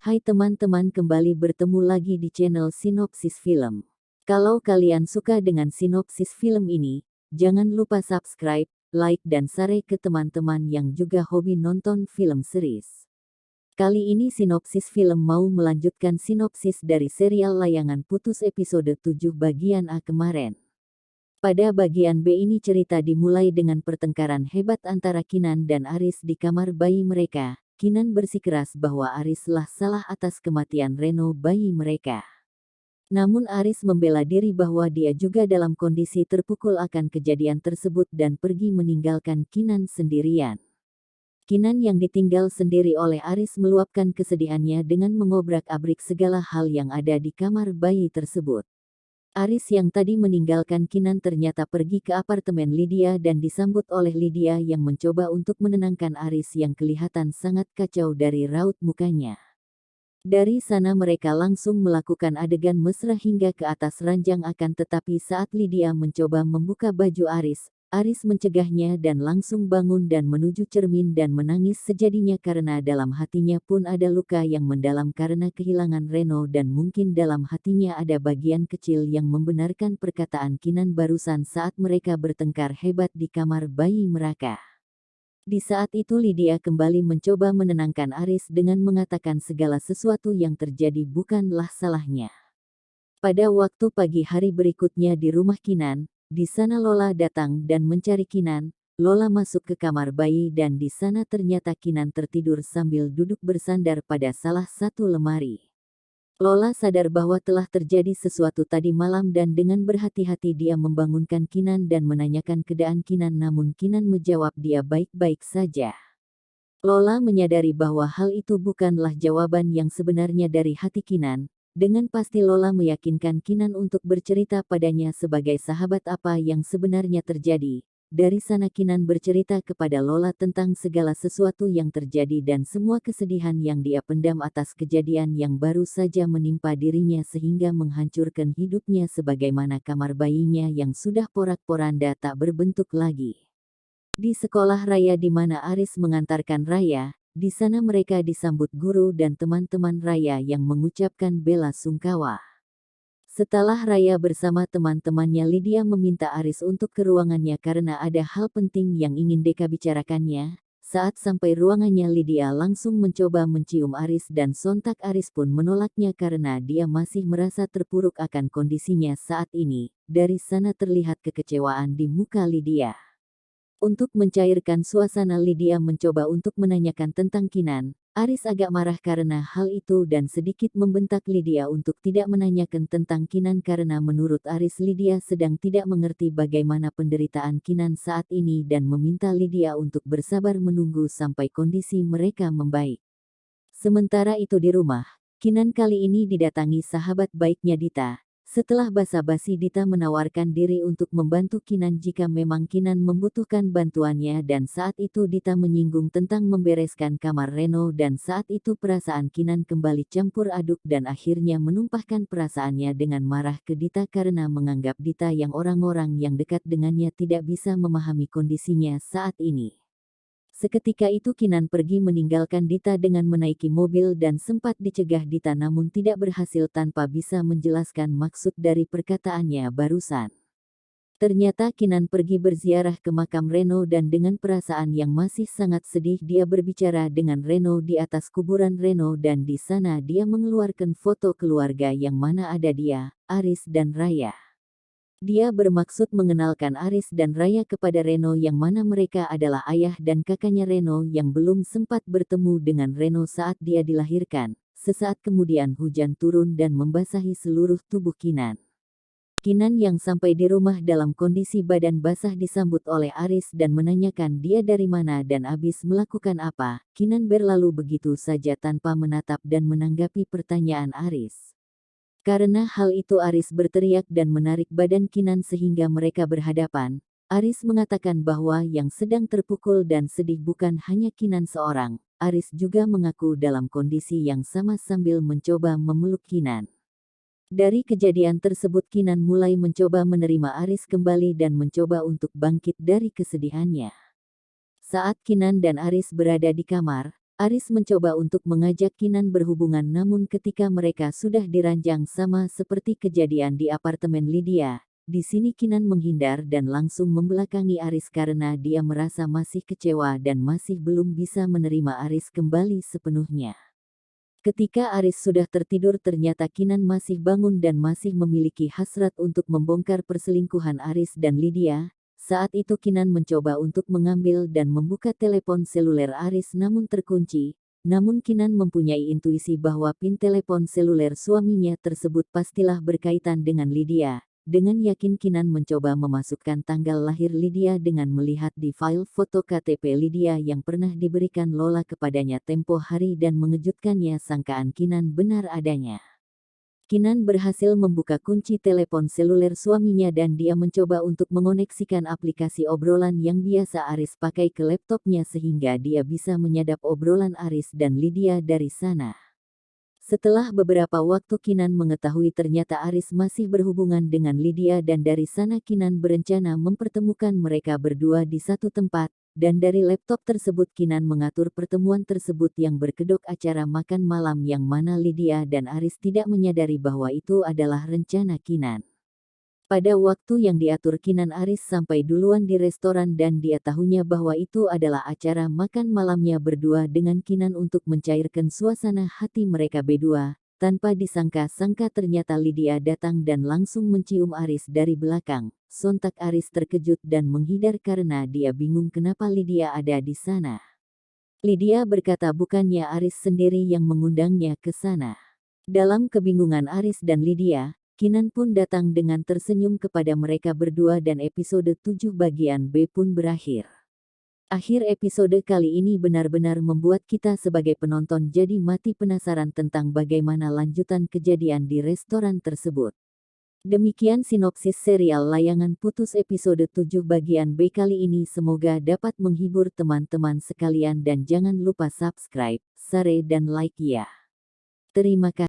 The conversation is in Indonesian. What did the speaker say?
Hai teman-teman, kembali bertemu lagi di channel Sinopsis Film. Kalau kalian suka dengan sinopsis film ini, jangan lupa subscribe, like dan share ke teman-teman yang juga hobi nonton film series. Kali ini sinopsis film mau melanjutkan sinopsis dari serial layangan Putus episode 7 bagian A kemarin. Pada bagian B ini cerita dimulai dengan pertengkaran hebat antara Kinan dan Aris di kamar bayi mereka. Kinan bersikeras bahwa Arislah salah atas kematian Reno bayi mereka. Namun Aris membela diri bahwa dia juga dalam kondisi terpukul akan kejadian tersebut dan pergi meninggalkan Kinan sendirian. Kinan yang ditinggal sendiri oleh Aris meluapkan kesedihannya dengan mengobrak-abrik segala hal yang ada di kamar bayi tersebut. Aris yang tadi meninggalkan Kinan ternyata pergi ke apartemen Lydia dan disambut oleh Lydia yang mencoba untuk menenangkan Aris yang kelihatan sangat kacau dari raut mukanya. Dari sana mereka langsung melakukan adegan mesra hingga ke atas ranjang, akan tetapi saat Lydia mencoba membuka baju Aris mencegahnya dan langsung bangun dan menuju cermin dan menangis sejadinya karena dalam hatinya pun ada luka yang mendalam karena kehilangan Reno dan mungkin dalam hatinya ada bagian kecil yang membenarkan perkataan Kinan barusan saat mereka bertengkar hebat di kamar bayi mereka. Di saat itu Lydia kembali mencoba menenangkan Aris dengan mengatakan segala sesuatu yang terjadi bukanlah salahnya. Pada waktu pagi hari berikutnya di rumah Kinan, di sana Lola datang dan mencari Kinan. Lola masuk ke kamar bayi dan di sana ternyata Kinan tertidur sambil duduk bersandar pada salah satu lemari. Lola sadar bahwa telah terjadi sesuatu tadi malam dan dengan berhati-hati dia membangunkan Kinan dan menanyakan keadaan Kinan, namun Kinan menjawab dia baik-baik saja. Lola menyadari bahwa hal itu bukanlah jawaban yang sebenarnya dari hati Kinan. Dengan pasti Lola meyakinkan Kinan untuk bercerita padanya sebagai sahabat apa yang sebenarnya terjadi. Dari sana Kinan bercerita kepada Lola tentang segala sesuatu yang terjadi dan semua kesedihan yang dia pendam atas kejadian yang baru saja menimpa dirinya sehingga menghancurkan hidupnya, sebagaimana kamar bayinya yang sudah porak-poranda tak berbentuk lagi. Di sekolah Raya di mana Aris mengantarkan Raya, di sana mereka disambut guru dan teman-teman Raya yang mengucapkan bela sungkawa. Setelah Raya bersama teman-temannya, Lydia meminta Aris untuk ke ruangannya karena ada hal penting yang ingin Deka bicarakannya. Saat sampai ruangannya, Lydia langsung mencoba mencium Aris dan sontak Aris pun menolaknya karena dia masih merasa terpuruk akan kondisinya saat ini. Dari sana terlihat kekecewaan di muka Lydia. Untuk mencairkan suasana, Lydia mencoba untuk menanyakan tentang Kinan. Aris agak marah karena hal itu dan sedikit membentak Lydia untuk tidak menanyakan tentang Kinan karena menurut Aris Lydia sedang tidak mengerti bagaimana penderitaan Kinan saat ini dan meminta Lydia untuk bersabar menunggu sampai kondisi mereka membaik. Sementara itu di rumah, Kinan kali ini didatangi sahabat baiknya Dita. Setelah basa-basi, Dita menawarkan diri untuk membantu Kinan jika memang Kinan membutuhkan bantuannya, dan saat itu Dita menyinggung tentang membereskan kamar Reno dan saat itu perasaan Kinan kembali campur aduk dan akhirnya menumpahkan perasaannya dengan marah ke Dita karena menganggap Dita yang orang-orang yang dekat dengannya tidak bisa memahami kondisinya saat ini. Seketika itu Kinan pergi meninggalkan Dita dengan menaiki mobil dan sempat dicegah Dita namun tidak berhasil tanpa bisa menjelaskan maksud dari perkataannya barusan. Ternyata Kinan pergi berziarah ke makam Reno dan dengan perasaan yang masih sangat sedih dia berbicara dengan Reno di atas kuburan Reno dan di sana dia mengeluarkan foto keluarga yang mana ada dia, Aris dan Raya. Dia bermaksud mengenalkan Aris dan Raya kepada Reno yang mana mereka adalah ayah dan kakaknya Reno yang belum sempat bertemu dengan Reno saat dia dilahirkan. Sesaat kemudian hujan turun dan membasahi seluruh tubuh Kinan. Kinan yang sampai di rumah dalam kondisi badan basah disambut oleh Aris dan menanyakan dia dari mana dan habis melakukan apa. Kinan berlalu begitu saja tanpa menatap dan menanggapi pertanyaan Aris. Karena hal itu Aris berteriak dan menarik badan Kinan sehingga mereka berhadapan. Aris mengatakan bahwa yang sedang terpukul dan sedih bukan hanya Kinan seorang. Aris juga mengaku dalam kondisi yang sama sambil mencoba memeluk Kinan. Dari kejadian tersebut Kinan mulai mencoba menerima Aris kembali dan mencoba untuk bangkit dari kesedihannya. Saat Kinan dan Aris berada di kamar, Aris mencoba untuk mengajak Kinan berhubungan, namun ketika mereka sudah diranjang sama seperti kejadian di apartemen Lydia, di sini Kinan menghindar dan langsung membelakangi Aris karena dia merasa masih kecewa dan masih belum bisa menerima Aris kembali sepenuhnya. Ketika Aris sudah tertidur, ternyata Kinan masih bangun dan masih memiliki hasrat untuk membongkar perselingkuhan Aris dan Lydia. Saat itu Kinan mencoba untuk mengambil dan membuka telepon seluler Aris namun terkunci. Namun Kinan mempunyai intuisi bahwa pin telepon seluler suaminya tersebut pastilah berkaitan dengan Lydia. Dengan yakin Kinan mencoba memasukkan tanggal lahir Lydia dengan melihat di file foto KTP Lydia yang pernah diberikan Lola kepadanya tempo hari dan mengejutkannya, sangkaan Kinan benar adanya. Kinan berhasil membuka kunci telepon seluler suaminya dan dia mencoba untuk mengoneksikan aplikasi obrolan yang biasa Aris pakai ke laptopnya sehingga dia bisa menyadap obrolan Aris dan Lydia dari sana. Setelah beberapa waktu Kinan mengetahui ternyata Aris masih berhubungan dengan Lydia dan dari sana Kinan berencana mempertemukan mereka berdua di satu tempat. Dan dari laptop tersebut Kinan mengatur pertemuan tersebut yang berkedok acara makan malam yang mana Lydia dan Aris tidak menyadari bahwa itu adalah rencana Kinan. Pada waktu yang diatur Kinan, Aris sampai duluan di restoran dan dia tahunya bahwa itu adalah acara makan malamnya berdua dengan Kinan untuk mencairkan suasana hati mereka berdua. Tanpa disangka-sangka ternyata Lydia datang dan langsung mencium Aris dari belakang. Sontak Aris terkejut dan menghindar karena dia bingung kenapa Lydia ada di sana. Lydia berkata bukannya Aris sendiri yang mengundangnya ke sana. Dalam kebingungan Aris dan Lydia, Kinan pun datang dengan tersenyum kepada mereka berdua dan episode 7 bagian B pun berakhir. Akhir episode kali ini benar-benar membuat kita sebagai penonton jadi mati penasaran tentang bagaimana lanjutan kejadian di restoran tersebut. Demikian sinopsis serial layangan putus episode 7 bagian B kali ini, semoga dapat menghibur teman-teman sekalian dan jangan lupa subscribe, share dan like ya. Terima kasih.